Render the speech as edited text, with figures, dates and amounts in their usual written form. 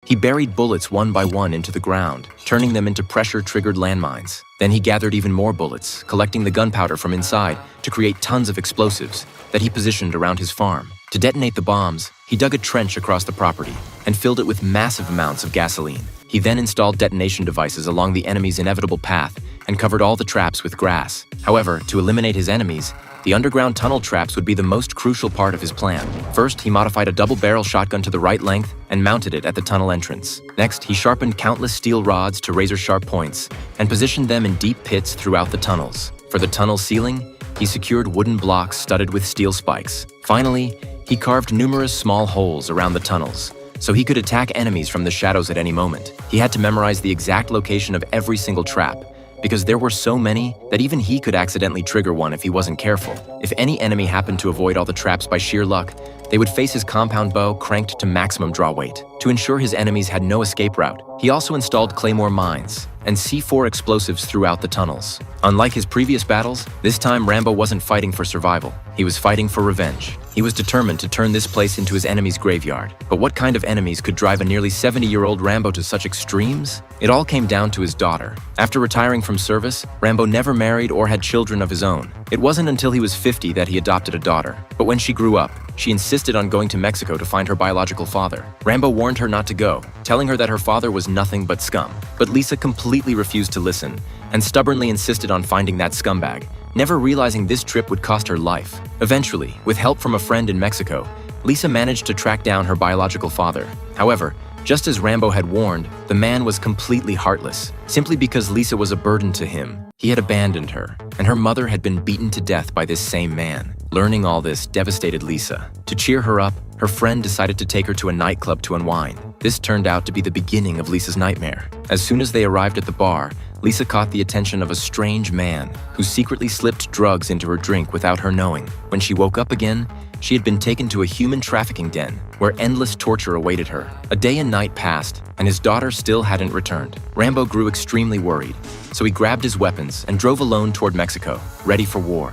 He buried bullets one by one into the ground, turning them into pressure-triggered landmines. Then he gathered even more bullets, collecting the gunpowder from inside to create tons of explosives that he positioned around his farm. To detonate the bombs, he dug a trench across the property and filled it with massive amounts of gasoline. He then installed detonation devices along the enemy's inevitable path and covered all the traps with grass. However, to eliminate his enemies, the underground tunnel traps would be the most crucial part of his plan. First, he modified a double-barrel shotgun to the right length and mounted it at the tunnel entrance. Next, he sharpened countless steel rods to razor-sharp points and positioned them in deep pits throughout the tunnels. For the tunnel ceiling, he secured wooden blocks studded with steel spikes. Finally, he carved numerous small holes around the tunnels, so he could attack enemies from the shadows at any moment. He had to memorize the exact location of every single trap, because there were so many that even he could accidentally trigger one if he wasn't careful. If any enemy happened to avoid all the traps by sheer luck, they would face his compound bow cranked to maximum draw weight. To ensure his enemies had no escape route, he also installed claymore mines and C4 explosives throughout the tunnels. Unlike his previous battles, this time Rambo wasn't fighting for survival. He was fighting for revenge. He was determined to turn this place into his enemy's graveyard. But what kind of enemies could drive a nearly 70-year-old Rambo to such extremes? It all came down to his daughter. After retiring from service, Rambo never married or had children of his own. It wasn't until he was 50 that he adopted a daughter. But when she grew up, she insisted on going to Mexico to find her biological father. Rambo warned her not to go, telling her that her father was nothing but scum. But Lisa completely refused to listen and stubbornly insisted on finding that scumbag, never realizing this trip would cost her life. Eventually, with help from a friend in Mexico, Lisa managed to track down her biological father. However, just as Rambo had warned, the man was completely heartless. Simply because Lisa was a burden to him, he had abandoned her, and her mother had been beaten to death by this same man. Learning all this devastated Lisa. To cheer her up, her friend decided to take her to a nightclub to unwind. This turned out to be the beginning of Lisa's nightmare. As soon as they arrived at the bar, Lisa caught the attention of a strange man who secretly slipped drugs into her drink without her knowing. When she woke up again, she had been taken to a human trafficking den where endless torture awaited her. A day and night passed, and his daughter still hadn't returned. Rambo grew extremely worried, so he grabbed his weapons and drove alone toward Mexico, ready for war.